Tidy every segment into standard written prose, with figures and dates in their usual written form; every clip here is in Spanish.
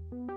Buenos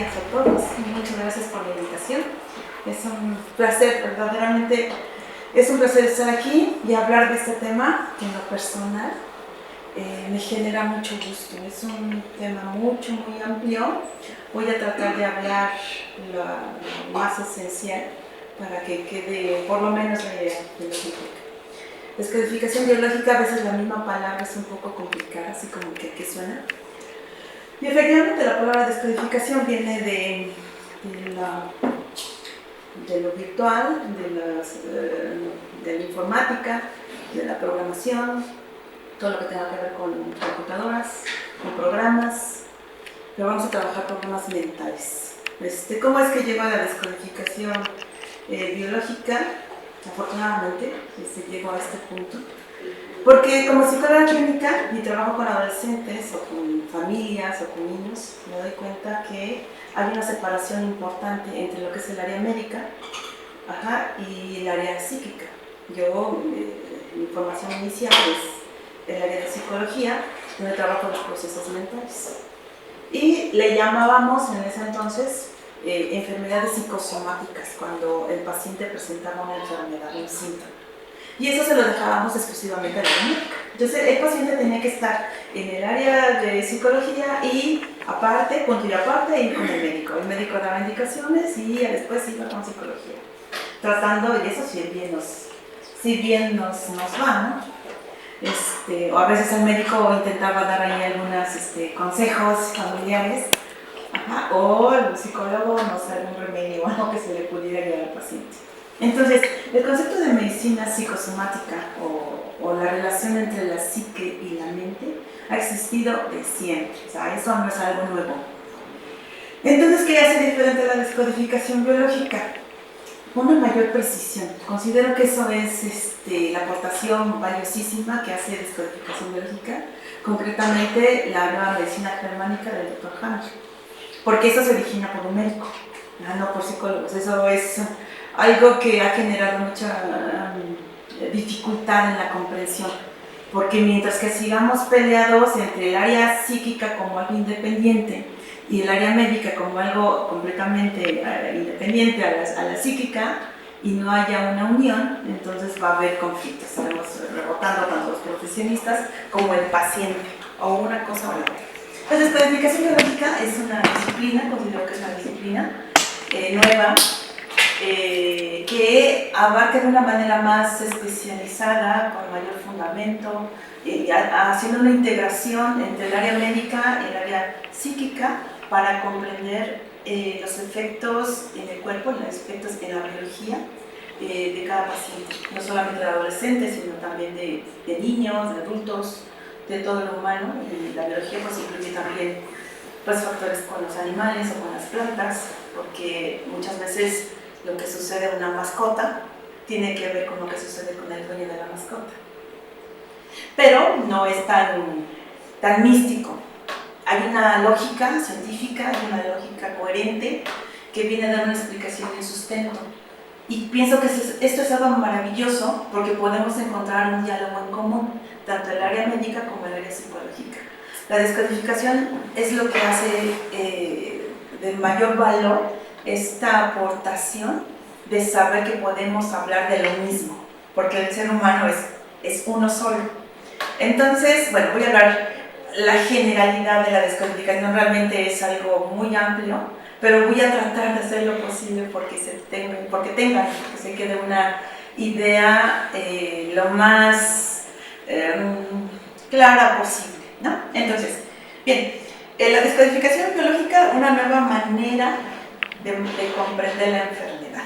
días a todos y muchas gracias por la invitación. Es un placer, verdaderamente es un placer estar aquí y hablar de este tema que en lo personal me genera mucho gusto. Es un tema muy amplio. Voy a tratar de hablar lo más esencial para que quede por lo menos la idea de lo que implica. Descodificación biológica, a veces la misma palabra es un poco complicada, así como que suena. Y efectivamente la palabra descodificación viene de lo virtual, de la informática, de la programación, todo lo que tenga que ver con computadoras, con programas, pero vamos a trabajar programas mentales. ¿Cómo es que lleva la descodificación biológica? Afortunadamente, llegó a este punto. Porque como psicóloga clínica y trabajo con adolescentes o con familias o con niños, me doy cuenta que hay una separación importante entre lo que es el área médica y el área psíquica. Mi formación inicial es el área de psicología, donde trabajo los procesos mentales. Y le llamábamos en ese entonces enfermedades psicosomáticas, cuando el paciente presentaba una enfermedad, un síntoma. Y eso se lo dejábamos exclusivamente a la médica. Entonces el paciente tenía que estar en el área de psicología y aparte, punto y aparte, ir con el médico. El médico daba indicaciones y después iba con psicología. Tratando, y eso si bien nos va, ¿no? O a veces el médico intentaba dar ahí algunos consejos familiares, o el psicólogo nos da algún remedio o algo que se le pudiera ayudar al paciente. Entonces, el concepto de medicina psicosomática o la relación entre la psique y la mente ha existido de siempre, o sea, eso no es algo nuevo. Entonces, ¿qué hace diferente a la descodificación biológica? Una mayor precisión. Considero que eso es la aportación valiosísima que hace descodificación biológica, concretamente la nueva medicina germánica del Dr. Hammer, porque eso se origina por un médico, no por psicólogos. Eso es algo que ha generado mucha dificultad en la comprensión, porque mientras que sigamos peleados entre el área psíquica como algo independiente y el área médica como algo completamente independiente a la psíquica, y no haya una unión, entonces va a haber conflictos. Estaremos rebotando tanto los profesionistas como el paciente, o una cosa o la otra. La descodificación biológica es una disciplina, considero que es una disciplina nueva, que abarca de una manera más especializada, con mayor fundamento, haciendo una integración entre el área médica y el área psíquica para comprender los efectos en el cuerpo, los efectos en la biología de cada paciente, no solamente de adolescentes, sino también de niños, de adultos, de todo lo humano. Y la biología pues incluye también factores con los animales o con las plantas, porque muchas veces lo que sucede en una mascota tiene que ver con lo que sucede con el dueño de la mascota. Pero no es tan místico. Hay una lógica científica, hay una lógica coherente que viene a dar una explicación y un sustento. Y pienso que esto es algo maravilloso porque podemos encontrar un diálogo en común, tanto el área médica como el área psicológica. La descodificación es lo que hace de mayor valor esta aportación de saber que podemos hablar de lo mismo, porque el ser humano es uno solo. Entonces, bueno, voy a hablar la generalidad de la descodificación, realmente es algo muy amplio, pero voy a tratar de hacer lo posible porque se quede una idea lo más clara posible, ¿no? Entonces, bien, la descodificación biológica, una nueva manera de comprender la enfermedad.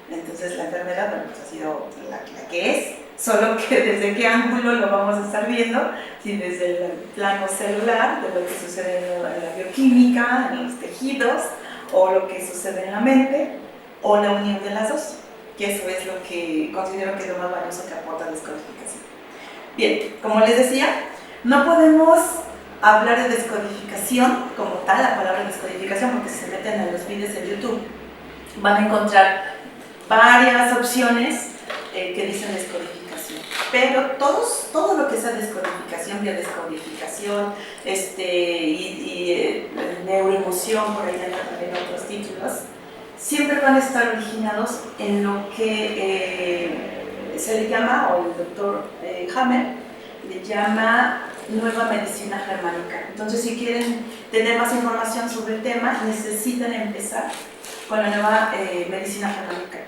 Entonces, la enfermedad, bueno, pues ha sido la que es, solo que desde qué ángulo lo vamos a estar viendo, si desde el plano celular, de lo que sucede en la bioquímica, en los tejidos, o lo que sucede en la mente, o la unión de las dos, que eso es lo que considero que es lo más valioso que aporta la descodificación. Bien, como les decía, no podemos hablar de descodificación como tal, la palabra descodificación, porque si se meten a los vídeos de YouTube van a encontrar varias opciones que dicen descodificación, pero todo lo que sea descodificación, biodescodificación neuroemoción, por ahí en otros títulos, siempre van a estar originados en lo que se le llama, o el doctor Hammer le llama nueva medicina germánica. Entonces, si quieren tener más información sobre el tema, necesitan empezar con la nueva medicina germánica.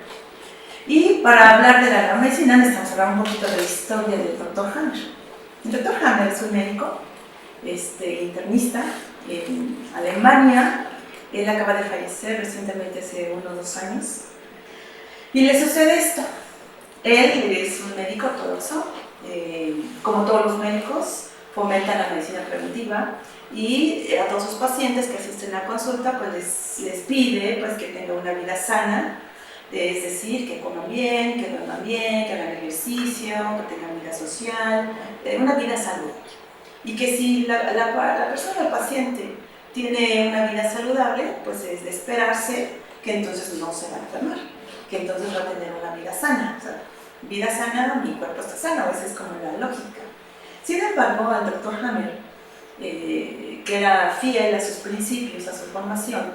Y para hablar de la nueva medicina necesitamos hablar un poquito de la historia del Dr. Hammer. El Dr. Hammer es un médico internista en Alemania. Él acaba de fallecer recientemente, hace 1 o 2 años. Y le sucede esto. Él es un médico ortodoxo, como todos los médicos, fomenta la medicina preventiva y a todos sus pacientes que asisten a consulta pues les pide pues, que tengan una vida sana, es decir, que coman bien, que duerman bien, que hagan ejercicio, que tengan vida social, una vida saludable. Y que si la persona, el paciente, tiene una vida saludable, pues es de esperarse que entonces no se va a enfermar, que entonces va a tener una vida sana. O sea, vida sana, mi cuerpo está sano, esa es como la lógica. Sin embargo, al Dr. Hammer, que era fiel a sus principios, a su formación,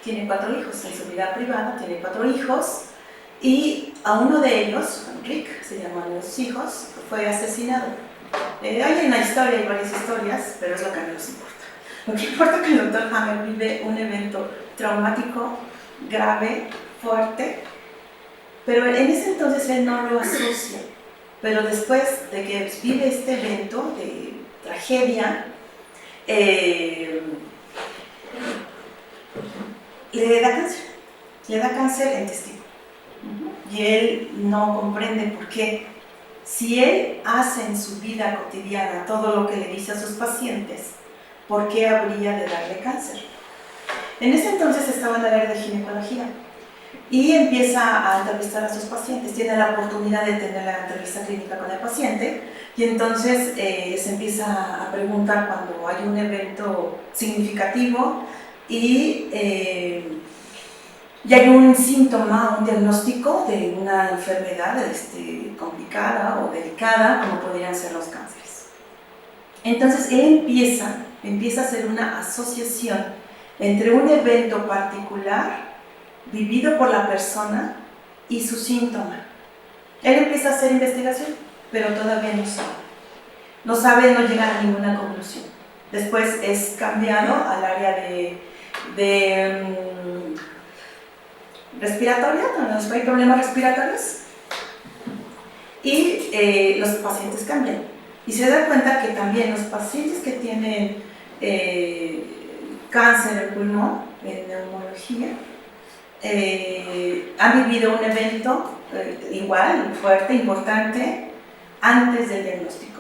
tiene 4 hijos en su vida privada, tiene 4 hijos, y a uno de ellos, Rick, se llaman los hijos, fue asesinado. Hay una historia, hay varias historias, pero es lo que a mí nos importa. Lo que importa es que el Dr. Hammer vive un evento traumático, grave, fuerte, pero en ese entonces él no lo asocia. Pero después de que vive este evento de tragedia, le da cáncer en testículo. Y él no comprende por qué. Si él hace en su vida cotidiana todo lo que le dice a sus pacientes, ¿por qué habría de darle cáncer? En ese entonces estaba en el área de ginecología y empieza a entrevistar a sus pacientes. Tiene la oportunidad de tener la entrevista clínica con el paciente y entonces se empieza a preguntar cuando hay un evento significativo y hay un síntoma, un diagnóstico de una enfermedad complicada o delicada, como podrían ser los cánceres. Entonces él empieza a hacer una asociación entre un evento particular vivido por la persona y su síntoma. Él empieza a hacer investigación, pero todavía no sabe, no llega a ninguna conclusión. Después es cambiado al área de respiratoria, donde hay problemas respiratorios, y los pacientes cambian. Y se da cuenta que también los pacientes que tienen cáncer del pulmón, en neumología, han vivido un evento igual, fuerte, importante, antes del diagnóstico.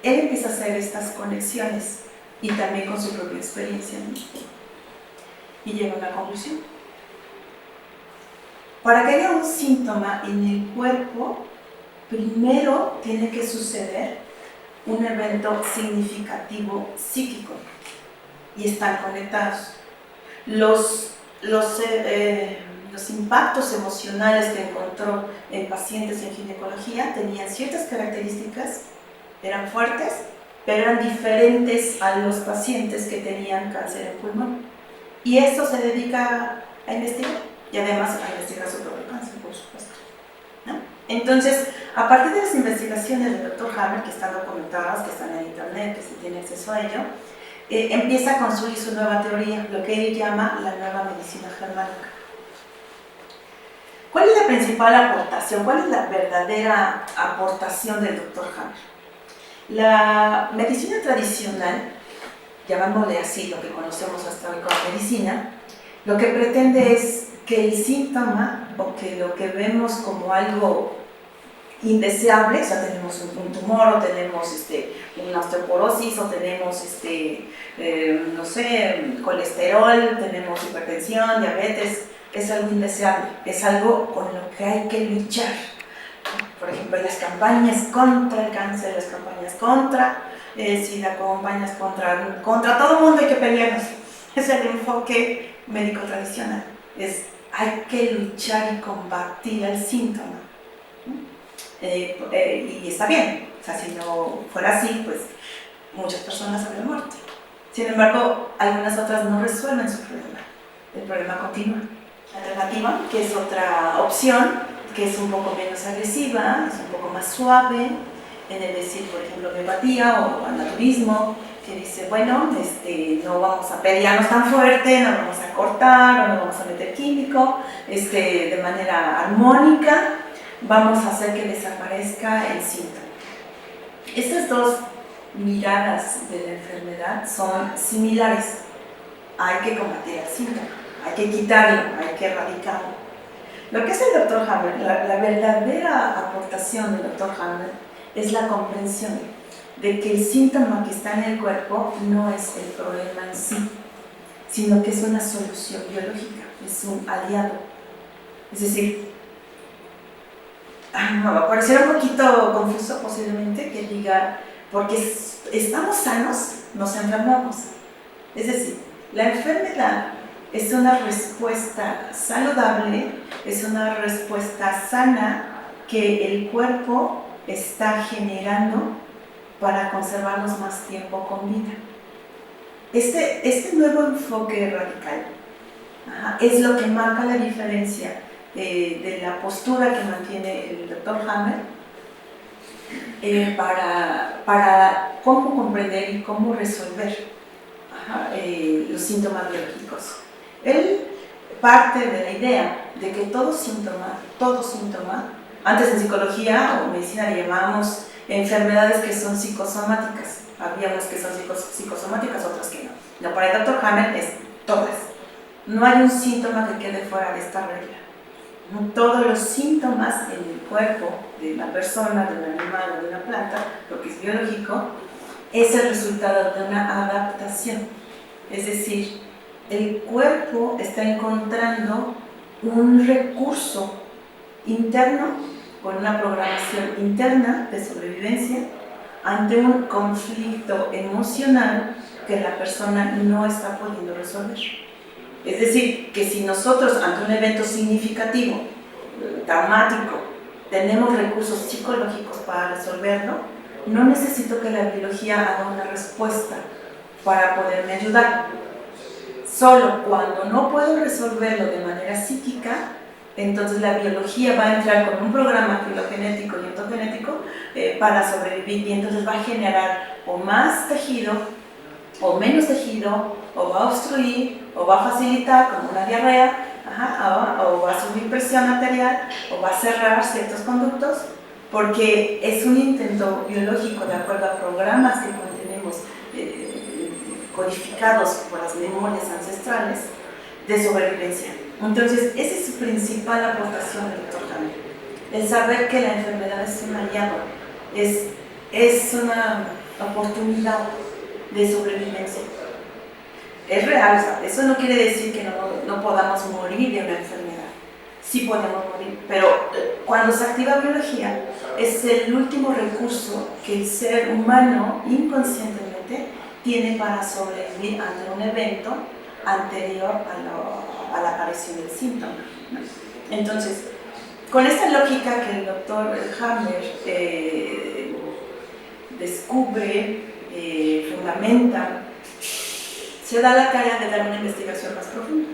Él empieza a hacer estas conexiones y también con su propia experiencia, ¿no? Y llega a una conclusión. Para que haya un síntoma en el cuerpo, primero tiene que suceder un evento significativo psíquico y están conectados. Los impactos emocionales que encontró en pacientes en ginecología tenían ciertas características, eran fuertes, pero eran diferentes a los pacientes que tenían cáncer en pulmón. Y esto se dedica a investigar y además a investigar su propio cáncer, por supuesto, ¿no? Entonces, a partir de las investigaciones del Dr. Hammer, que están documentadas, que están en internet, que se tiene acceso a ello, empieza a construir su nueva teoría, lo que él llama la nueva medicina germánica. ¿Cuál es la principal aportación? ¿Cuál es la verdadera aportación del Dr. Hammer? La medicina tradicional, llamándole así lo que conocemos hasta hoy como medicina, lo que pretende es que el síntoma, o que lo que vemos como algo indeseable, o sea, tenemos un tumor, o tenemos una osteoporosis, o tenemos, no sé, colesterol, tenemos hipertensión, diabetes, es algo indeseable, es algo con lo que hay que luchar. Por ejemplo, las campañas contra el cáncer, las campañas contra SIDA, campañas contra todo el mundo hay que pelearnos. Es el enfoque médico tradicional, hay que luchar y combatir el síntoma. Y está bien, o sea, si no fuera así, pues muchas personas habrían muerto. Sin embargo, algunas otras no resuelven su problema, el problema continúa. La alternativa, que es otra opción, que es un poco menos agresiva, es un poco más suave, en el decir, por ejemplo, homeopatía o naturismo, que dice, bueno, no vamos a pelearnos tan fuerte, no vamos a cortar, o no vamos a meter químico, de manera armónica, vamos a hacer que desaparezca el síntoma. Estas dos miradas de la enfermedad son similares. Hay que combatir el síntoma, hay que quitarlo, hay que erradicarlo. Lo que hace el Dr. Hammer, la verdadera aportación del Dr. Hammer es la comprensión de que el síntoma que está en el cuerpo no es el problema en sí, sino que es una solución biológica, es un aliado. Es decir, parecerá un poquito confuso posiblemente que diga, porque estamos sanos, nos enfermamos. Es decir, la enfermedad es una respuesta saludable, es una respuesta sana que el cuerpo está generando para conservarnos más tiempo con vida. Este nuevo enfoque radical es lo que marca la diferencia de la postura que mantiene el Dr. Hammer para cómo comprender y cómo resolver los síntomas biológicos. Él parte de la idea de que todo síntoma, antes en psicología o medicina le llamábamos enfermedades que son psicosomáticas. Había unas que son psicosomáticas, otras que no. No, para el Dr. Hammer es todas. No hay un síntoma que quede fuera de esta regla. No, todos los síntomas en el cuerpo de una persona, de un animal o de una planta, lo que es biológico, es el resultado de una adaptación. Es decir, el cuerpo está encontrando un recurso interno, con una programación interna de sobrevivencia, ante un conflicto emocional que la persona no está pudiendo resolver. Es decir, que si nosotros ante un evento significativo, traumático, tenemos recursos psicológicos para resolverlo, no necesito que la biología haga una respuesta para poderme ayudar. Solo cuando no puedo resolverlo de manera psíquica, entonces la biología va a entrar con un programa filogenético y ontogenético para sobrevivir, y entonces va a generar o más tejido o menos tejido, o va a obstruir, o va a facilitar como una diarrea, o va a subir presión arterial, o va a cerrar ciertos conductos, porque es un intento biológico de acuerdo a programas que contenemos codificados por las memorias ancestrales de sobrevivencia. Entonces, esa es su principal aportación del Dr. Hammer, el saber que la enfermedad es un aliado, es una oportunidad de sobrevivencia. Es real, ¿sabes? Eso no quiere decir que no podamos morir de una enfermedad. Sí podemos morir, pero cuando se activa biología, es el último recurso que el ser humano inconscientemente tiene para sobrevivir ante un evento anterior a la aparición del síntoma, ¿no? Entonces, con esta lógica que el Dr. Hammer descubre, fundamenta, se da la tarea de dar una investigación más profunda.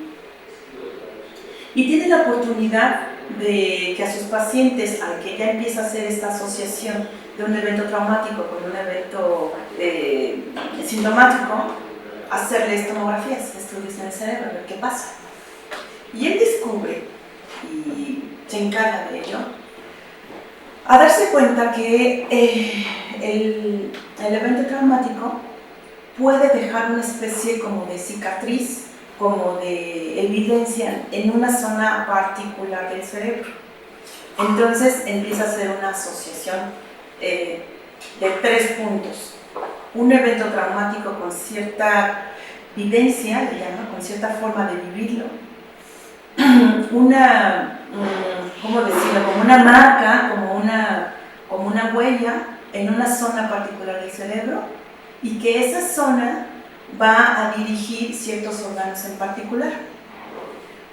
Y tiene la oportunidad de que a sus pacientes, al que ya empieza a hacer esta asociación de un evento traumático con un evento sintomático, hacerles tomografías, estudios en el cerebro, a ver qué pasa. Y él descubre, y se encarga de ello, a darse cuenta que el evento traumático puede dejar una especie como de cicatriz, como de evidencia en una zona particular del cerebro. Entonces empieza a ser una asociación de 3 puntos. Un evento traumático con cierta vivencia, le llaman, con cierta forma de vivirlo. ¿Cómo decirlo? Como una marca, como una huella en una zona particular del cerebro, y que esa zona va a dirigir ciertos órganos en particular.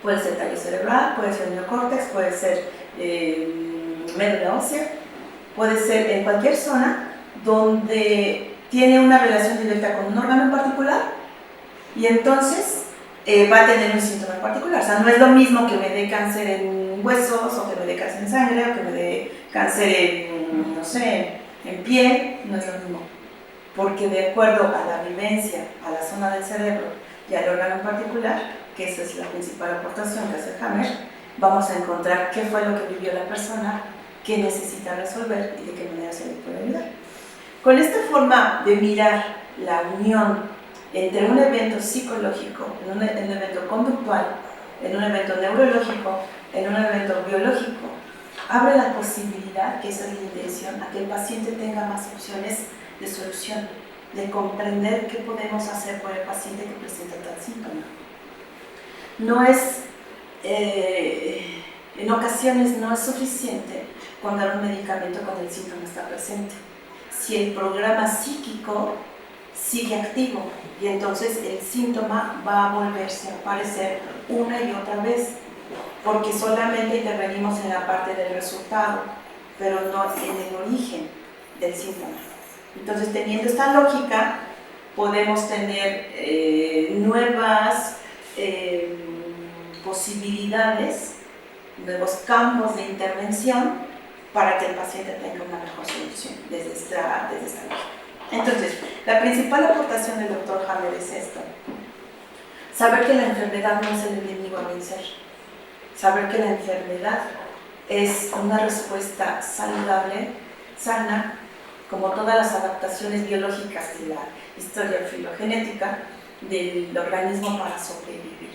Puede ser tallo cerebral, puede ser neocórtex, puede ser médula ósea, puede ser en cualquier zona donde tiene una relación directa con un órgano en particular, y entonces va a tener un síntoma en particular. O sea, no es lo mismo que me dé cáncer en huesos, o que me dé cáncer en sangre, o que me dé cáncer en, no sé, en piel, no es lo mismo. Porque de acuerdo a la vivencia, a la zona del cerebro y al órgano en particular, que esa es la principal aportación que hace Hammer, vamos a encontrar qué fue lo que vivió la persona, qué necesita resolver y de qué manera se le puede ayudar. Con esta forma de mirar la unión entre un evento psicológico, en un evento conductual, en un evento neurológico, en un evento biológico, abre la posibilidad, que esa es la intención, a que el paciente tenga más opciones de solución, de comprender qué podemos hacer por el paciente que presenta tal síntoma. No es, en ocasiones no es suficiente con dar un medicamento cuando el síntoma está presente. Si el programa psíquico sigue activo, y entonces el síntoma va a volverse a aparecer una y otra vez, porque solamente intervenimos en la parte del resultado, pero no en el origen del síntoma. Entonces, teniendo esta lógica, podemos tener nuevas posibilidades, nuevos campos de intervención para que el paciente tenga una mejor solución desde esta lógica. Entonces, la principal aportación del Dr. Hammer es esto: saber que la enfermedad no es el enemigo a vencer, saber que la enfermedad es una respuesta saludable, sana, como todas las adaptaciones biológicas de la historia filogenética del organismo para sobrevivir.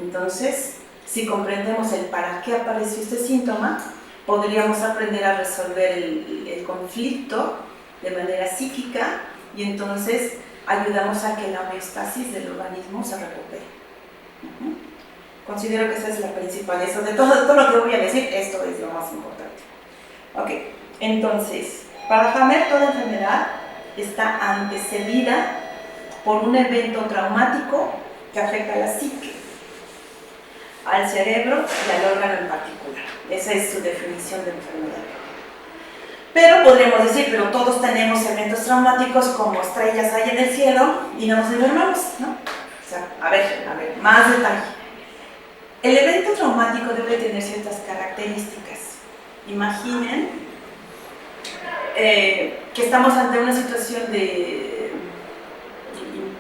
Entonces, si comprendemos el para qué apareció este síntoma, podríamos aprender a resolver el conflicto de manera psíquica, y entonces ayudamos a que la homeostasis del organismo se recupere. Considero que esa es la principal. Eso de todo lo que voy a decir, esto es lo más importante. Ok, entonces, para Hammer, toda enfermedad está antecedida por un evento traumático que afecta a la psique, al cerebro y al órgano en particular. Esa es su definición de enfermedad. Pero podríamos decir, pero todos tenemos eventos traumáticos como estrellas hay en el cielo y no nos enfermamos, ¿no? O sea, a ver, más detalle. El evento traumático debe tener ciertas características. Imaginen que estamos ante una situación de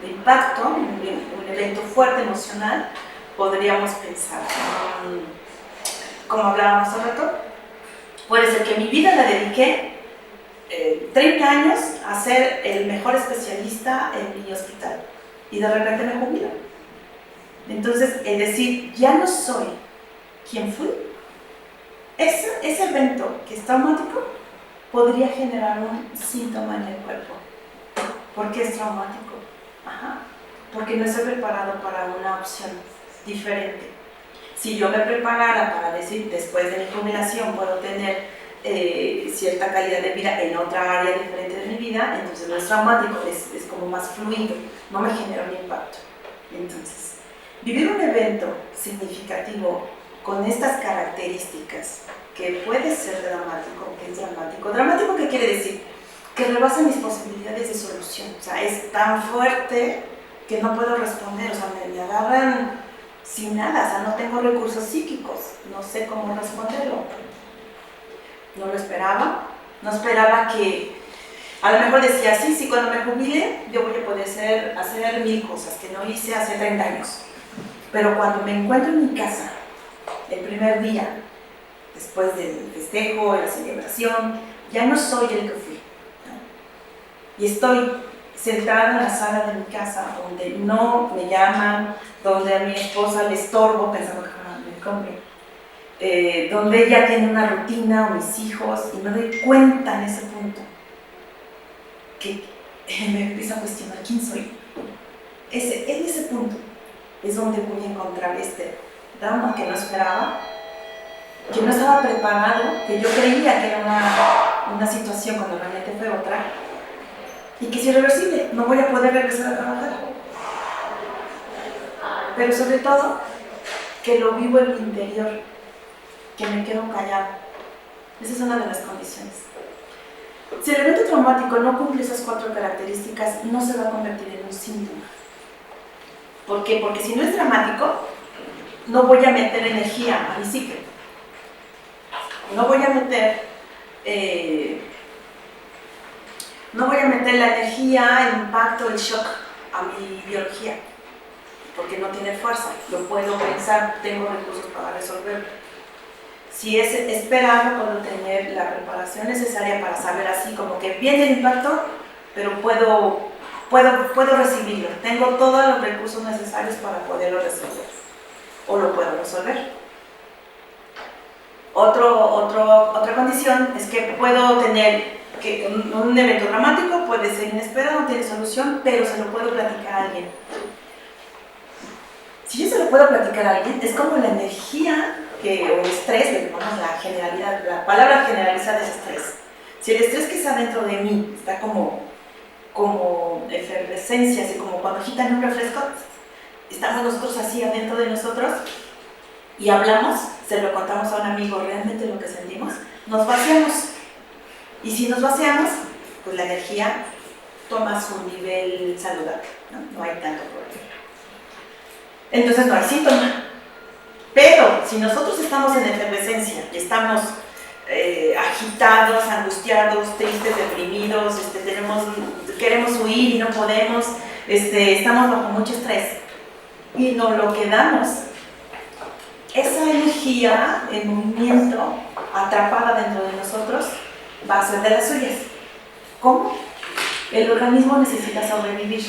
impacto, un evento fuerte emocional. Podríamos pensar, como hablábamos hace rato, puede ser que mi vida la dediqué 30 años a ser el mejor especialista en mi hospital y de repente me jubilo. Entonces, el decir, ya no soy quien fui, ese evento que es traumático podría generar un síntoma en el cuerpo. ¿Por qué es traumático? Porque no estoy preparado para una opción diferente. Si yo me preparara para decir, después de mi jubilación puedo tener cierta calidad de vida en otra área diferente de mi vida, entonces no es traumático, es como más fluido, no me genera un impacto. Entonces, vivir un evento significativo con estas características, que puede ser dramático, que es dramático. ¿Dramático qué quiere decir? Que rebasa mis posibilidades de solución. O sea, es tan fuerte que no puedo responder, o sea, me agarran sin nada, o sea, no tengo recursos psíquicos, no sé cómo responderlo. No lo esperaba, no esperaba que, a lo mejor decía, sí, cuando me jubile yo voy a poder hacer 1000 cosas que no hice hace 30 años. Pero cuando me encuentro en mi casa, el primer día, después del festejo, de la celebración, ya no soy el que fui, ¿no? Y estoy sentada en la sala de mi casa, donde no me llaman, donde a mi esposa le estorbo pensando que me compre. donde ella tiene una rutina o mis hijos, y me doy cuenta en ese punto que me empiezo a cuestionar quién soy. En ese punto es donde voy a encontrar este drama que no esperaba, que no estaba preparado, que yo creía que era una situación cuando realmente fue otra, y que es irreversible, no voy a poder regresar a trabajar. Pero sobre todo, que lo vivo en mi interior, que me quedo callado. Esa es una de las condiciones. Si el evento traumático no cumple esas 4 características, no se va a convertir en un síntoma. ¿Por qué? Porque si no es dramático, no voy a meter energía a mi psique. No voy a meter la energía, el impacto, el shock a mi biología, porque no tiene fuerza. Lo puedo pensar, tengo recursos para resolverlo. Si es esperado, puedo tener la preparación necesaria para saber así como que viene el impacto, pero puedo recibirlo. Tengo todos los recursos necesarios para poderlo resolver. O lo puedo resolver. Otra condición es que puedo tener que un evento dramático puede ser inesperado, no tiene solución, pero se lo puedo platicar a alguien. Si yo se lo puedo platicar a alguien, es como la energía o estrés, le llamamos la palabra generalizada es estrés. Si el estrés que está dentro de mí está como efervescencia, así como cuando agitan un refresco, estamos nosotros así adentro de nosotros y hablamos, se lo contamos a un amigo realmente lo que sentimos, nos vaciamos. Y si nos vaciamos, pues la energía toma su nivel saludable, no hay tanto problema. Entonces no hay síntoma. Pero si nosotros estamos en efervescencia y estamos agitados, angustiados, tristes, deprimidos, queremos huir y no podemos, estamos bajo mucho estrés y nos lo quedamos, esa energía en movimiento atrapada dentro de nosotros va a ser de las suyas. ¿Cómo? El organismo necesita sobrevivir,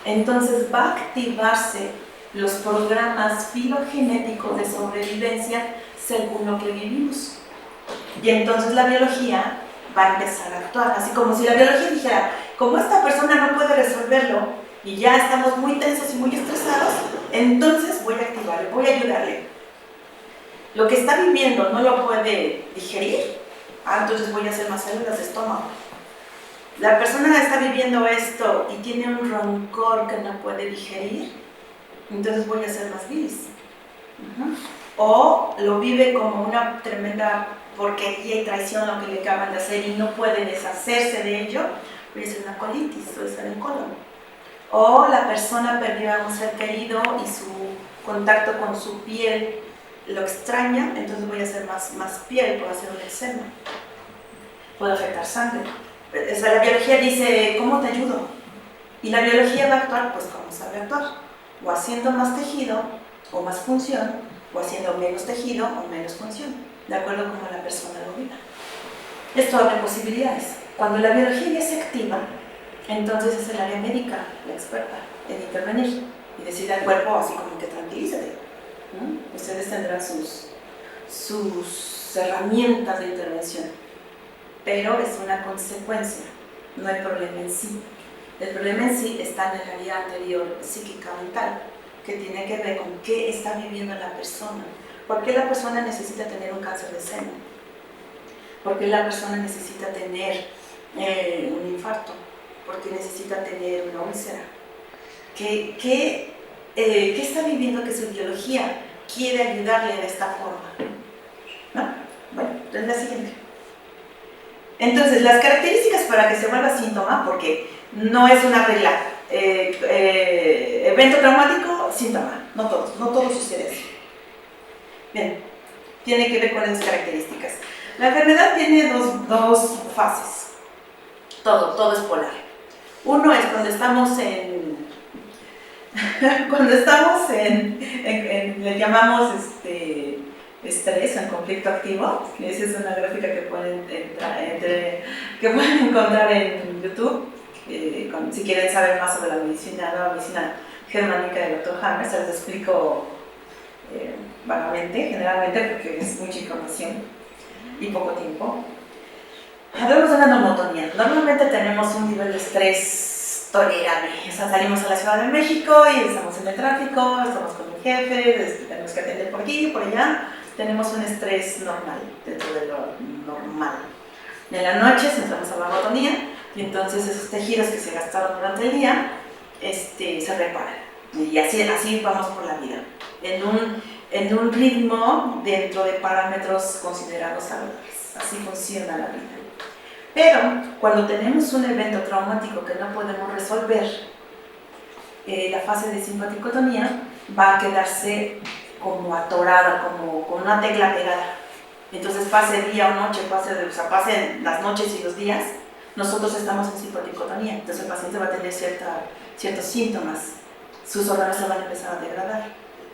entonces va a activarse los programas filogenéticos de sobrevivencia según lo que vivimos. Y entonces la biología va a empezar a actuar, así como si la biología dijera, como esta persona no puede resolverlo y ya estamos muy tensos y muy estresados, entonces voy a activarle, voy a ayudarle. Lo que está viviendo no lo puede digerir, entonces voy a hacer más células de estómago. La persona está viviendo esto y tiene un rencor que no puede digerir, entonces voy a hacer más bilis. O lo vive como una tremenda porquería y traición lo que le acaban de hacer y no puede deshacerse de ello, voy a hacer una colitis, voy a hacer un colon. O la persona perdió a un ser querido y su contacto con su piel lo extraña, entonces voy a hacer más piel, puedo hacer un eczema, puedo afectar sangre. O sea, la biología dice, ¿cómo te ayudo? Y la biología va a actuar pues como sabe actuar, o haciendo más tejido o más función, o haciendo menos tejido o menos función, de acuerdo a cómo la persona lo viva. Esto abre posibilidades. Cuando la biología ya se activa, entonces es el área médica la experta en intervenir y decirle al cuerpo así como que tranquilízate. Ustedes tendrán sus herramientas de intervención, pero es una consecuencia, no el problema en sí. El problema en sí está en el área anterior, psíquica, mental, que tiene que ver con qué está viviendo la persona. ¿Por qué la persona necesita tener un cáncer de seno? ¿Por qué la persona necesita tener un infarto? ¿Por qué necesita tener una úlcera? ¿Qué está viviendo que su biología quiere ayudarle de esta forma? ¿No? Bueno, es la siguiente. Entonces, las características para que se vuelva síntoma, porque no es una regla, evento traumático, síntoma, no todo sucede así. Bien, tiene que ver con esas características. La enfermedad tiene dos fases, todo es polar. Uno es cuando estamos le llamamos estrés, en conflicto activo. Esa es una gráfica que pueden encontrar en YouTube. Si quieren saber más sobre la nueva medicina germánica del Dr. Hammer, se les explico vagamente, generalmente porque es mucha información y poco tiempo. Hablamos de una normotonía. Normalmente tenemos un nivel de estrés tolerable. O sea, salimos a la Ciudad de México y estamos en el tráfico, estamos con el jefe, tenemos que atender por aquí y por allá. Tenemos un estrés normal, dentro de lo normal. En la noche entramos a la vagotonía y entonces esos tejidos que se gastaron durante el día se reparan. Y así vamos por la vida, en un ritmo dentro de parámetros considerados saludables. Así funciona la vida. Pero cuando tenemos un evento traumático que no podemos resolver, la fase de simpaticotonía va a quedarse como atorada, como con una tecla pegada. Entonces pase día o noche, pasen las noches y los días, nosotros estamos en simpaticotonía. Entonces el paciente va a tener ciertos síntomas, sus órganos se van a empezar a degradar,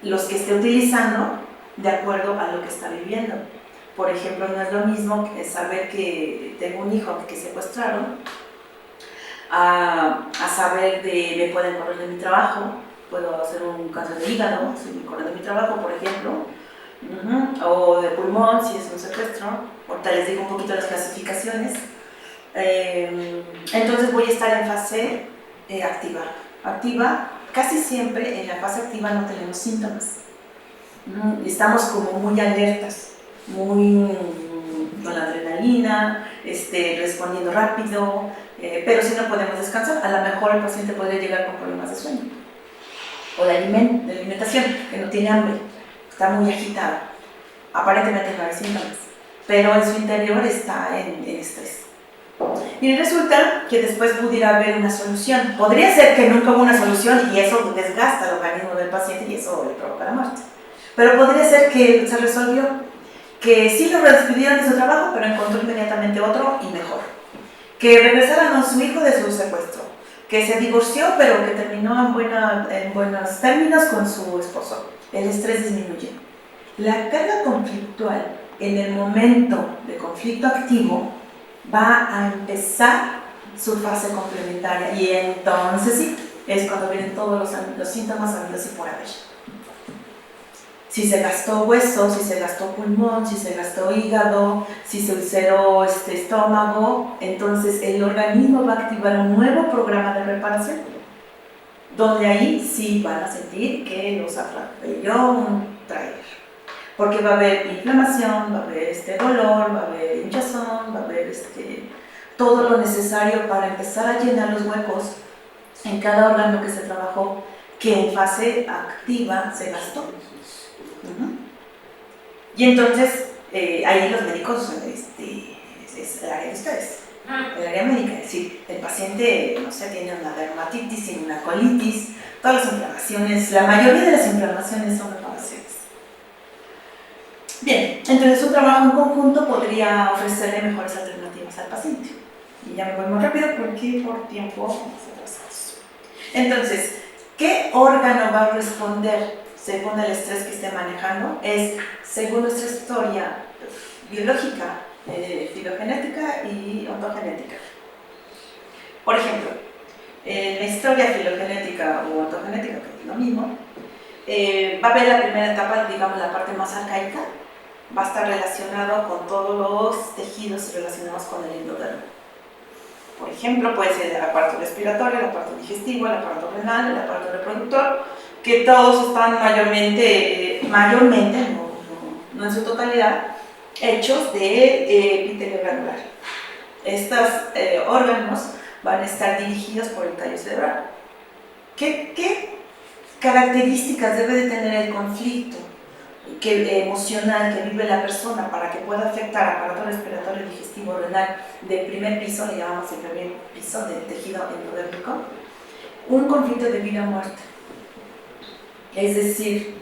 los que esté utilizando de acuerdo a lo que está viviendo. Por ejemplo, no es lo mismo que saber que tengo un hijo que secuestraron, a saber me pueden correr de mi trabajo, puedo hacer un cáncer de hígado si me corren de mi trabajo, por ejemplo, o de pulmón si es un secuestro. Ahorita les digo un poquito las clasificaciones. Entonces voy a estar en fase activa. Casi siempre en la fase activa no tenemos síntomas. Estamos como muy alertas, muy con la adrenalina, respondiendo rápido, pero si no podemos descansar, a lo mejor el paciente podría llegar con problemas de sueño o de alimentación, que no tiene hambre, está muy agitado, aparentemente no hay síntomas, pero en su interior está en estrés. Y resulta que después pudiera haber una solución. Podría ser que nunca hubo una solución y eso desgasta el organismo del paciente y eso le provoca la muerte. Pero podría ser que se resolvió, que sí lo despidieron de su trabajo, pero encontró inmediatamente otro y mejor. Que regresaron a su hijo de su secuestro, que se divorció, pero que terminó en buenos términos con su esposo. El estrés disminuye. La carga conflictual en el momento de conflicto activo va a empezar su fase complementaria y entonces sí, es cuando vienen todos los síntomas habidos y por haber. Si se gastó hueso, si se gastó pulmón, si se gastó hígado, si se ulceró estómago, entonces el organismo va a activar un nuevo programa de reparación, donde ahí sí van a sentir que los atropelló un trailer. Porque va a haber inflamación, va a haber dolor, va a haber hinchazón, va a haber todo lo necesario para empezar a llenar los huecos en cada órgano que se trabajó, que en fase activa se gastó. Y entonces, ahí los médicos, es el área de ustedes, el área médica, es decir, el paciente, no sé, tiene una dermatitis, tiene una colitis, todas las inflamaciones, la mayoría de las inflamaciones son reparaciones. Bien, entonces un trabajo en conjunto podría ofrecerle mejores alternativas al paciente. Y ya me voy muy rápido porque por tiempo vamos atrasados. Entonces, ¿qué órgano va a responder según el estrés que esté manejando? Es según nuestra historia biológica, filogenética y ontogenética. Por ejemplo, en la historia filogenética o ontogenética, que es lo mismo, va a haber la primera etapa, digamos la parte más arcaica, va a estar relacionado con todos los tejidos relacionados con el endodermo. Por ejemplo, puede ser el aparato respiratorio, el aparato digestivo, el aparato renal, el aparato reproductor, que todos están mayormente no en su totalidad, hechos de epitelio granular. Estos órganos van a estar dirigidos por el tallo cerebral. ¿Qué características debe de tener el conflicto emocional que vive la persona para que pueda afectar aparato respiratorio, digestivo, renal del primer piso, le llamamos el primer piso del tejido endodérmico? Un conflicto de vida o muerte. Es decir,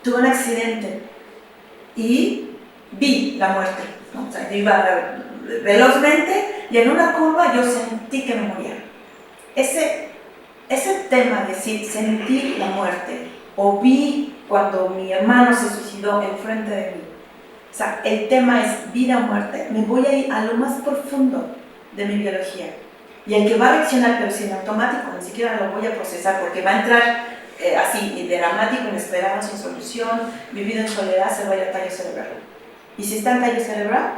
tuve un accidente y vi la muerte, ¿no? O sea, yo iba velozmente y en una curva yo sentí que me moría. Ese tema de sentir la muerte, o vi cuando mi hermano se suicidó enfrente de mí, o sea, el tema es vida o muerte, me voy a ir a lo más profundo de mi biología. Y el que va a reaccionar, pero sin automático, ni siquiera lo voy a procesar, porque va a entrar así, dramático, inesperado, sin solución, vivido en soledad, se va a ir a tallo cerebral. Y si está en tallo cerebral,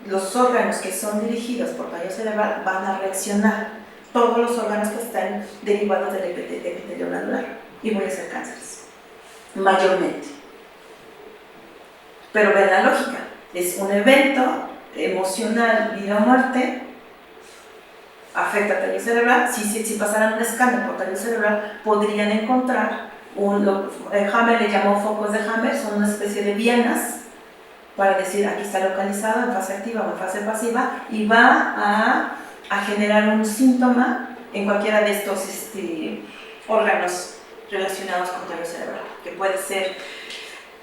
los órganos que son dirigidos por tallo cerebral van a reaccionar. Todos los órganos que están derivados del epitelio glandular. Y voy a hacer cánceres. Mayormente. Pero vean la lógica. Es un evento emocional, vida o muerte, afecta al tallo cerebral. Si pasaran un escáner por tallo cerebral, podrían encontrar Hammer le llamó focos de Hammer, son una especie de vianas para decir aquí está localizado en fase activa o en fase pasiva, y va a generar un síntoma en cualquiera de estos órganos relacionados con tallo cerebral, que puede ser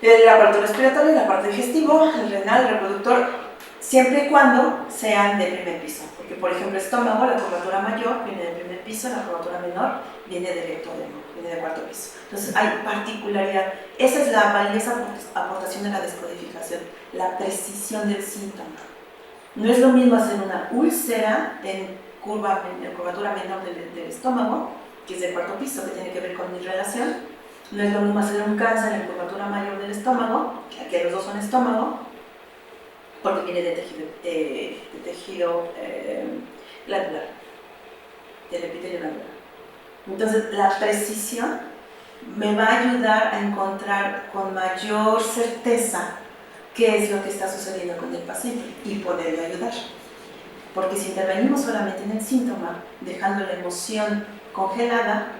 el aparato respiratorio, el aparato digestivo, el renal, el reproductor, siempre y cuando sean de primer piso. Porque, por ejemplo, el estómago, la curvatura mayor viene del primer piso, la curvatura menor viene del ectodemo, viene del cuarto piso. Entonces, hay particularidad. Esa es la valiosa aportación de la descodificación, la precisión del síntoma. No es lo mismo hacer una úlcera en curvatura menor del estómago, que es del cuarto piso, que tiene que ver con mi relación. No es lo mismo hacer un cáncer en curvatura mayor del estómago, que los dos son estómago, porque viene de tejido glandular, del epitelio glandular. Entonces, la precisión me va a ayudar a encontrar con mayor certeza qué es lo que está sucediendo con el paciente y poderle ayudar. Porque si intervenimos solamente en el síntoma, dejando la emoción congelada,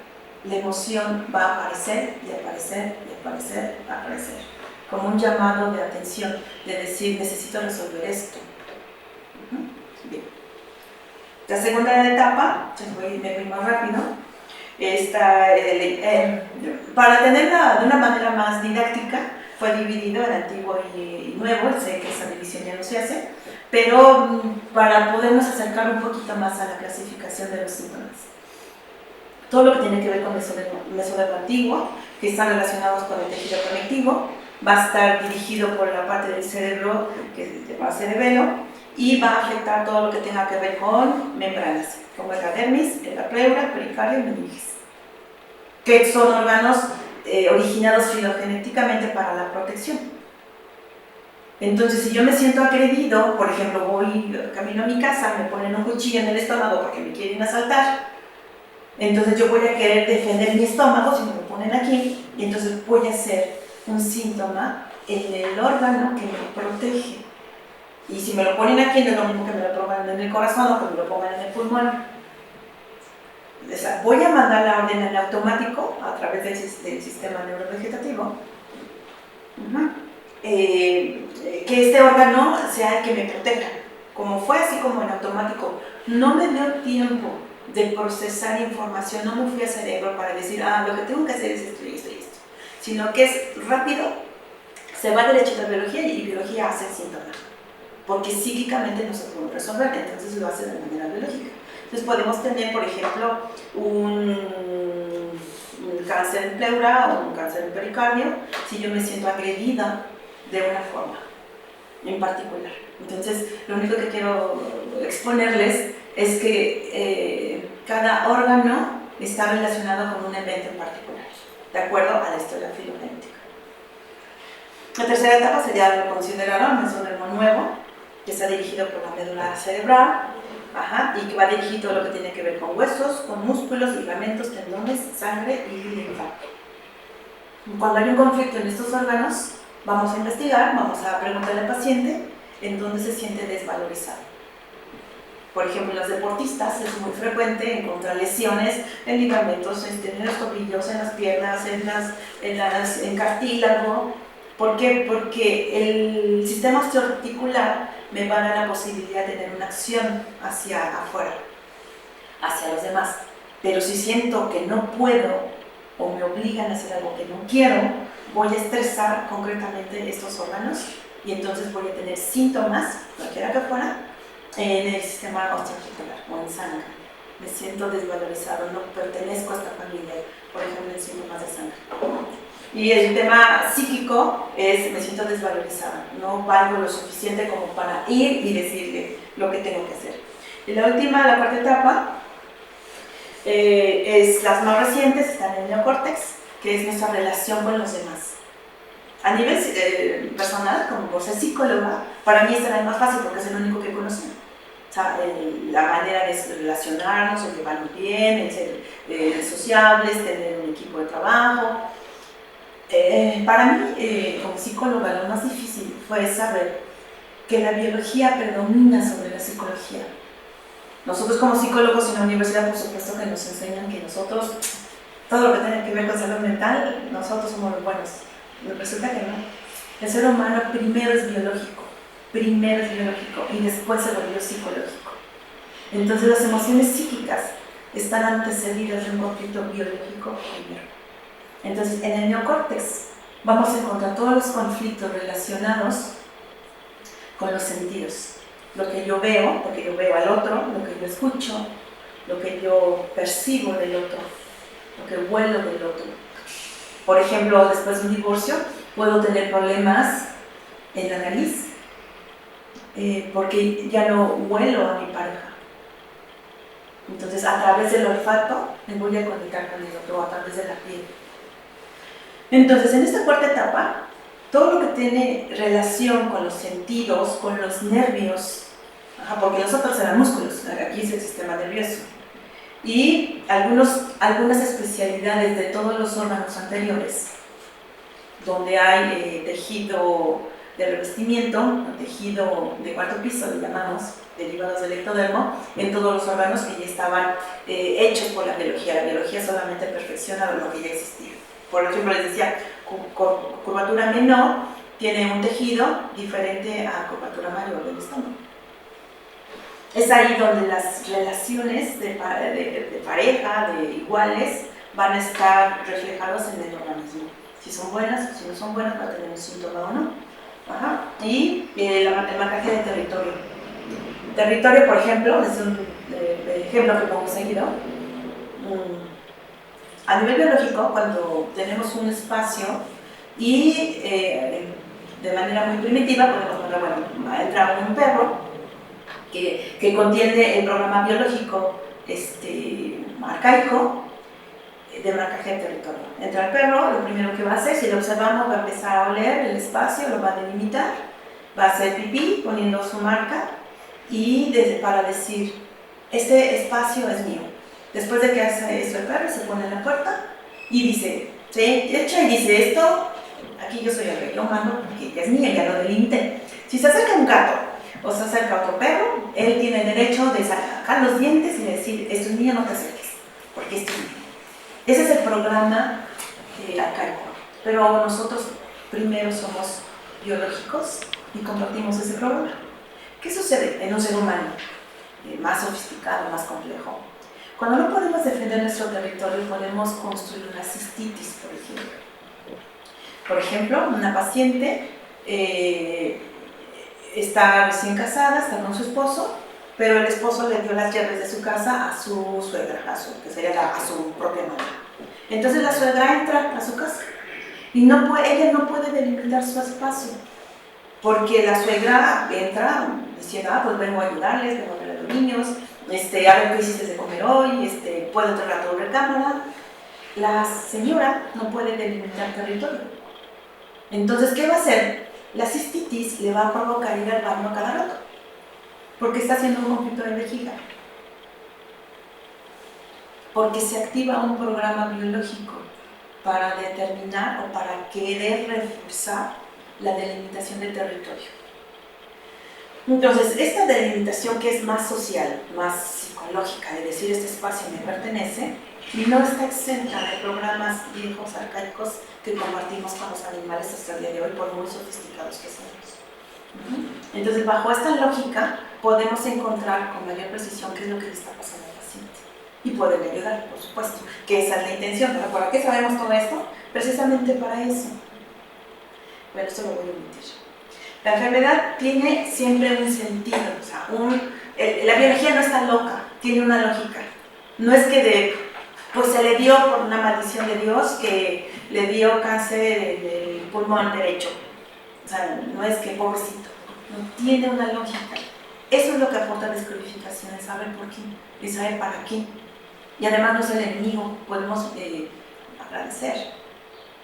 la emoción va a aparecer y aparecer y aparecer y aparecer. Como un llamado de atención, de decir, necesito resolver esto. Bien. La segunda etapa, me voy más rápido, para tenerla de una manera más didáctica, fue dividido en antiguo y nuevo. Sé que esa división ya no se hace, pero para podernos acercar un poquito más a la clasificación de los síntomas. Todo lo que tiene que ver con mesodermo antiguo, que están relacionados con el tejido conectivo, va a estar dirigido por la parte del cerebro que se llama cerebelo, y va a afectar todo lo que tenga que ver con membranas, como la dermis, la pleura, pericardio y meninges, que son órganos originados filogenéticamente para la protección. Entonces, si yo me siento agredido, por ejemplo, voy camino a mi casa, me ponen un cuchillo en el estómago porque me quieren asaltar, entonces yo voy a querer defender mi estómago si me lo ponen aquí, y entonces voy a hacer un síntoma en el órgano que me protege. Y si me lo ponen aquí, no es lo mismo que me lo pongan en el corazón o que me lo pongan en el pulmón. O sea, voy a mandar la orden en automático a través del sistema neurovegetativo, que este órgano sea el que me proteja. Como fue así como en automático, no me dio tiempo de procesar información, no me fui al cerebro para decir, lo que tengo que hacer es esto y esto y esto, sino que es rápido, se va derechito a biología y biología hace el síntoma, porque psíquicamente no se puede resolver, entonces lo hace de manera biológica. Entonces podemos tener, por ejemplo, un cáncer en pleura o un cáncer en pericardio, si yo me siento agredida de una forma en particular. Entonces, lo único que quiero exponerles es que cada órgano está relacionado con un evento en particular, de acuerdo a la historia filogenética. La tercera etapa sería lo considerado el mesodermo nuevo, que está dirigido por la médula cerebral, y que va dirigido todo lo que tiene que ver con huesos, con músculos, ligamentos, tendones, sangre y linfa. Cuando hay un conflicto en estos órganos, vamos a investigar, vamos a preguntarle al paciente en dónde se siente desvalorizado. Por ejemplo, en los deportistas es muy frecuente encontrar lesiones en ligamentos, en los tobillos, en las piernas, en cartílago. ¿Por qué? Porque el sistema osteoarticular me va a dar la posibilidad de tener una acción hacia afuera, hacia los demás. Pero si siento que no puedo o me obligan a hacer algo que no quiero, voy a estresar concretamente estos órganos y entonces voy a tener síntomas, cualquiera que fuera, en el sistema osteoarticular o en sangre. Me siento desvalorizado, no pertenezco a esta familia, por ejemplo, en síntomas de sangre. Y el tema psíquico es, me siento desvalorizada, no valgo lo suficiente como para ir y decirle lo que tengo que hacer. Y la última, la cuarta etapa, es las más recientes, están en el neocórtex, que es nuestra relación con los demás. A nivel personal, como por ser psicóloga, para mí será más fácil porque es el único que conozco. O sea, la manera de relacionarnos, el llevarnos bien, el ser sociables, tener un equipo de trabajo. Para mí, como psicóloga, lo más difícil fue saber que la biología predomina sobre la psicología. Nosotros como psicólogos en la universidad, por supuesto que nos enseñan que nosotros, todo lo que tiene que ver con salud mental, nosotros somos los buenos. Resulta que no. El ser humano primero es biológico y después se volvió psicológico. Entonces las emociones psíquicas están antecedidas de un conflicto biológico primero. Entonces en el neocórtex vamos a encontrar todos los conflictos relacionados con los sentidos. Lo que yo veo, porque yo veo al otro, lo que yo escucho, lo que yo percibo del otro, lo que huelo del otro. Por ejemplo, después de un divorcio, puedo tener problemas en la nariz porque ya no huelo a mi pareja. Entonces, a través del olfato me voy a conectar con el otro, a través de la piel. Entonces, en esta cuarta etapa, todo lo que tiene relación con los sentidos, con los nervios, porque los otros eran músculos, aquí es el sistema nervioso, y algunas especialidades de todos los órganos anteriores, donde hay tejido de revestimiento, tejido de cuarto piso, le llamamos, derivados del ectodermo, en todos los órganos que ya estaban hechos por la biología. La biología solamente perfecciona lo que ya existía. Por ejemplo, les decía, curvatura menor tiene un tejido diferente a curvatura mayor del estómago. Es ahí donde las relaciones de pareja, de iguales, van a estar reflejadas en el organismo. Si son buenas o si no son buenas, va a tener un síntoma o no. Y el marcaje de territorio. Territorio, por ejemplo, es un ejemplo que pongo seguido. A nivel biológico, cuando tenemos un espacio y de manera muy primitiva podemos poner, bueno, entra un perro que contiene el programa biológico arcaico de marcaje de territorio. Entra el perro, lo primero que va a hacer, si lo observamos, va a empezar a oler el espacio, lo va a delimitar, va a hacer pipí poniendo su marca y para decir, este espacio es mío. Después de que hace eso el perro, se pone en la puerta y dice, se echa y dice, esto, aquí yo soy el rey, yo mando porque ya es mía, ya lo delimité. Si se acerca un gato o se acerca otro perro, él tiene el derecho de sacar los dientes y decir, esto es mío, no te acerques, porque esto es mío. Ese es el programa arcaico, pero nosotros primero somos biológicos y compartimos ese programa. ¿Qué sucede en un ser humano más sofisticado, más complejo? Cuando no podemos defender nuestro territorio, podemos construir una cistitis, por ejemplo. Por ejemplo, una paciente está recién casada, está con su esposo, pero el esposo le dio las llaves de su casa a su suegra, que sería a su propia madre. Entonces la suegra entra a su casa y ella no puede delimitar su espacio, porque la suegra entra diciendo, pues vengo a ayudarles, vengo a ver a los niños, a ver qué hiciste de comer hoy, puedo entrar a tu recámara. La señora no puede delimitar territorio. Entonces, ¿qué va a hacer? La cistitis le va a provocar ir al baño cada rato, porque está haciendo un conflicto de vejiga. Porque se activa un programa biológico para determinar o para querer reforzar la delimitación del territorio. Entonces, esta delimitación que es más social, más psicológica, de decir este espacio me pertenece, no está exenta de programas viejos, arcaicos, que compartimos con los animales hasta el día de hoy, por muy sofisticados que seamos. Entonces, bajo esta lógica, podemos encontrar con mayor precisión qué es lo que le está pasando al paciente. Y poderle ayudar, por supuesto, que esa es la intención. ¿Pero para qué sabemos todo esto? Precisamente para eso. Bueno, esto lo voy a omitir. La enfermedad tiene siempre un sentido, o sea, la biología no está loca, tiene una lógica. No es que pues se le dio por una maldición de Dios que le dio cáncer del pulmón derecho. O sea, no es que pobrecito, no tiene una lógica. Eso es lo que aporta descodificación, es saber por qué y saber para qué. Y además no es el enemigo, podemos agradecer.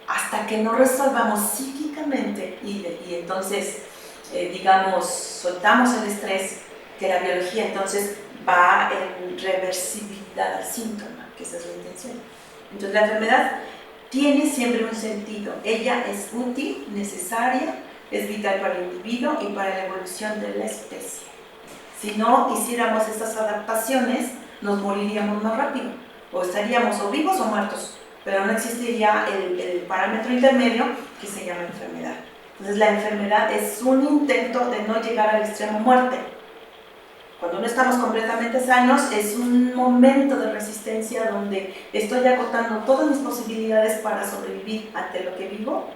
hasta que no resolvamos psíquicamente y entonces, digamos, soltamos el estrés, que la biología entonces va en reversibilidad al síntoma, que esa es la intención. Entonces la enfermedad tiene siempre un sentido, ella es útil, necesaria, es vital para el individuo y para la evolución de la especie. Si no hiciéramos estas adaptaciones, nos moriríamos más rápido, o estaríamos o vivos o muertos, pero no existiría el parámetro intermedio que se llama enfermedad. Entonces la enfermedad es un intento de no llegar al extremo muerte. Cuando no estamos completamente sanos, es un momento de resistencia donde estoy agotando todas mis posibilidades para sobrevivir ante lo que vivo,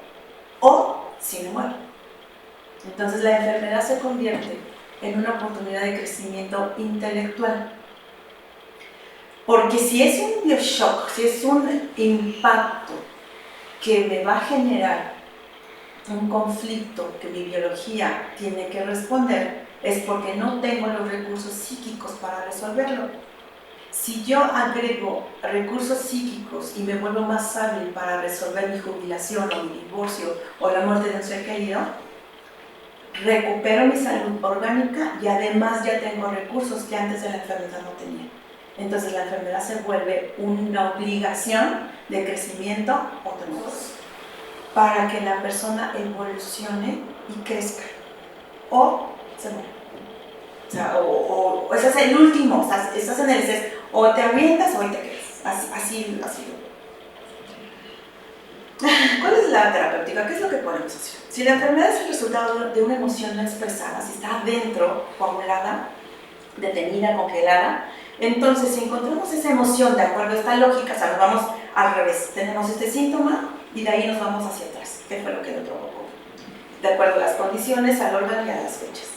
o si me muero. Entonces la enfermedad se convierte en una oportunidad de crecimiento intelectual. Porque si es un bioshock, si es un impacto que me va a generar un conflicto que mi biología tiene que responder, es porque no tengo los recursos psíquicos para resolverlo. Si yo agrego recursos psíquicos y me vuelvo más hábil para resolver mi jubilación o mi divorcio o la muerte de un ser querido, recupero mi salud orgánica y además ya tengo recursos que antes de la enfermedad no tenía. Entonces la enfermedad se vuelve una obligación de crecimiento o de muerte para que la persona evolucione y crezca o se muere. O sea, o ese es el último, o sea, estás en el estrés, o te avientas o ahí te quedas. Así. ¿Cuál es la terapéutica? ¿Qué es lo que podemos hacer? Si la enfermedad es el resultado de una emoción no expresada, si está adentro, coagulada, detenida, congelada, entonces si encontramos esa emoción de acuerdo a esta lógica, o sea, nos vamos al revés, tenemos este síntoma y de ahí nos vamos hacia atrás, ¿qué fue lo que lo provocó? De acuerdo a las condiciones, al órgano y a las fechas.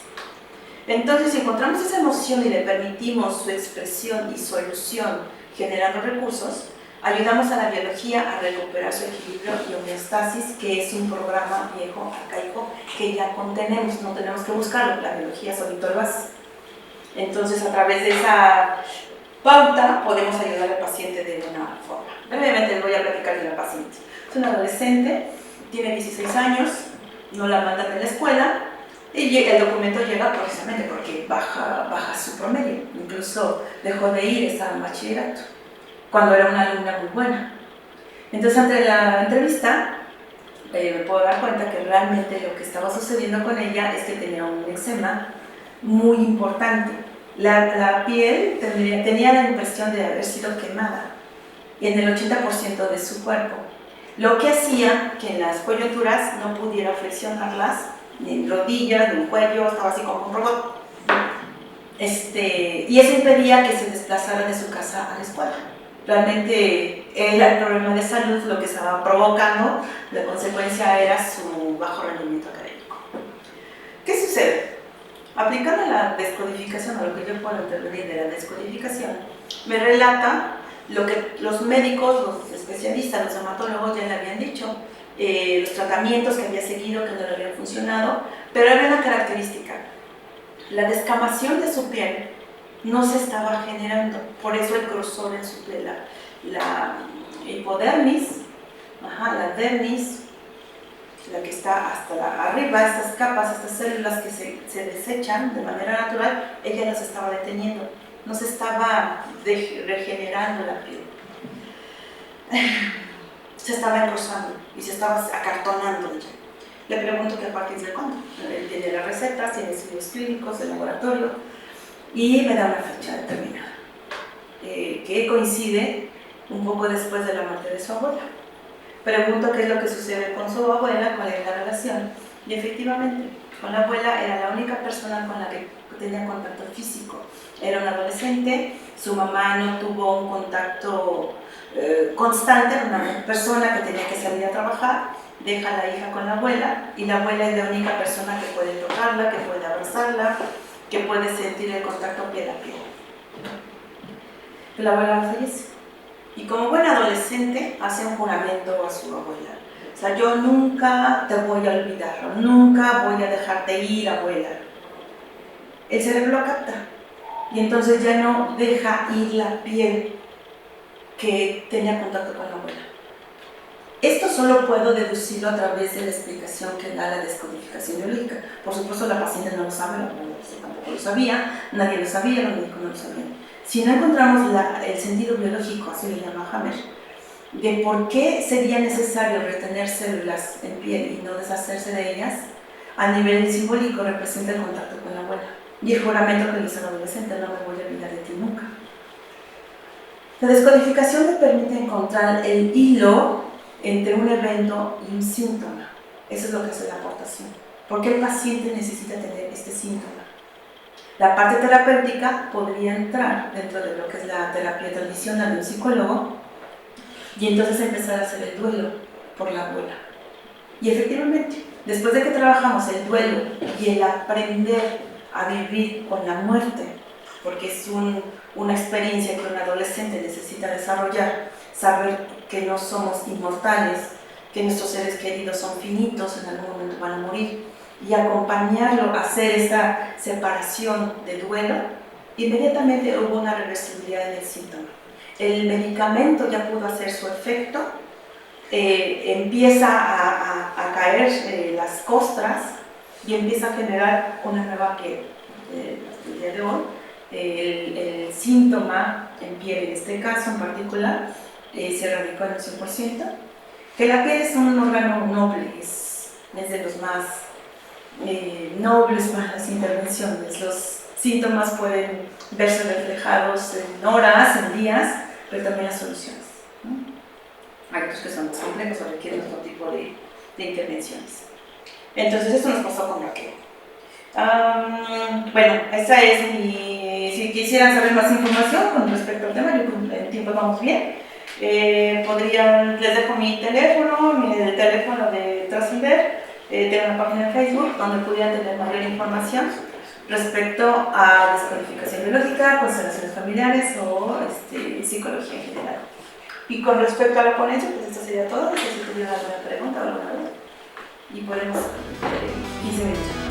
Entonces, si encontramos esa emoción y le permitimos su expresión y solución generando recursos, ayudamos a la biología a recuperar su equilibrio y homeostasis, que es un programa viejo, arcaico, que ya contenemos, no tenemos que buscarlo, la biología solito lo hace. Entonces, a través de esa pauta, podemos ayudar al paciente de una forma. Brevemente les voy a platicar de la paciente. Es una adolescente, tiene 16 años, no la mandan de la escuela, y el documento llega precisamente porque baja su promedio. Incluso dejó de ir, estaba en bachillerato, cuando era una alumna muy buena. Entonces, ante la entrevista, me puedo dar cuenta que realmente lo que estaba sucediendo con ella es que tenía un eczema muy importante. La piel tenía la impresión de haber sido quemada en el 80% de su cuerpo, lo que hacía que en las coyunturas no pudiera flexionarlas, ni en rodillas, ni en cuello, estaba así como un robot. Y eso impedía que se desplazara de su casa a la escuela. Realmente era el problema de salud lo que estaba provocando, la consecuencia era su bajo rendimiento académico. ¿Qué sucede? Aplicando la descodificación, a lo que yo puedo intervenir de la descodificación, me relata lo que los médicos, los especialistas, los hematólogos ya le habían dicho, los tratamientos que había seguido, que no le habían funcionado, pero había una característica: la descamación de su piel no se estaba generando, por eso el grosor en su piel, la hipodermis, la dermis, la que está hasta arriba, estas capas, estas células que se desechan de manera natural, ella las estaba deteniendo, no se estaba regenerando la piel. Se estaba engrosando y se estaba acartonando ya. Le pregunto que a partir de cuándo. Él tiene las recetas, tiene estudios clínicos de laboratorio y me da una fecha determinada, que coincide un poco después de la muerte de su abuela. Pregunto qué es lo que sucede con su abuela, cuál es la relación, y efectivamente, con la abuela era la única persona con la que tenía contacto físico. Era una adolescente, su mamá no tuvo un contacto constante, era una persona que tenía que salir a trabajar, deja a la hija con la abuela, y la abuela es la única persona que puede tocarla, que puede abrazarla, que puede sentir el contacto piel a piel. La abuela fallece. Y como buena adolescente, hace un juramento a su abuela. O sea, yo nunca te voy a olvidar, nunca voy a dejarte ir, abuela. El cerebro lo capta. Y entonces ya no deja ir la piel que tenía contacto con la abuela. Esto solo puedo deducirlo a través de la explicación que da la descodificación biológica. Por supuesto, la paciente no lo sabe, yo tampoco lo sabía, nadie lo sabía, los médicos no lo sabían. Si no encontramos el sentido biológico, así le llama Hammer, de por qué sería necesario retener células en piel y no deshacerse de ellas, a nivel simbólico representa el contacto con la abuela y el juramento que le hizo al adolescente: no me voy a olvidar de ti nunca. La descodificación te permite encontrar el hilo entre un evento y un síntoma. Eso es lo que hace la aportación. ¿Por qué el paciente necesita tener este síntoma? La parte terapéutica podría entrar dentro de lo que es la terapia tradicional de un psicólogo y entonces empezar a hacer el duelo por la abuela. Y efectivamente, después de que trabajamos el duelo y el aprender a vivir con la muerte, porque es una experiencia que un adolescente necesita desarrollar, saber que no somos inmortales, que nuestros seres queridos son finitos, en algún momento van a morir, y acompañarlo a hacer esta separación de duelo, inmediatamente hubo una reversibilidad en el síntoma. El medicamento ya pudo hacer su efecto, empieza a caer las costras y empieza a generar una nueva piel. El día de hoy, el síntoma en piel, en este caso en particular, se radicó en el 100%, que la piel es un órgano noble, es de los más nobles para las intervenciones. Los síntomas pueden verse reflejados en horas, en días, pero también las soluciones, ¿no? Hay otros que son más complejos o requieren otro tipo de intervenciones. Entonces, esto nos pasó con Raquel. Bueno, esa es mi... Si quisieran saber más información con respecto al tema, yo creo que en tiempo vamos bien. Les dejo mi teléfono, el teléfono de Trascender. Tengo una página en Facebook donde pudieran tener mayor información respecto a descodificación biológica, constelaciones familiares o psicología en general. Y con respecto a la ponencia, pues esto sería todo. No sé si tuvieran alguna pregunta o alguna duda. Y podemos 15 minutos.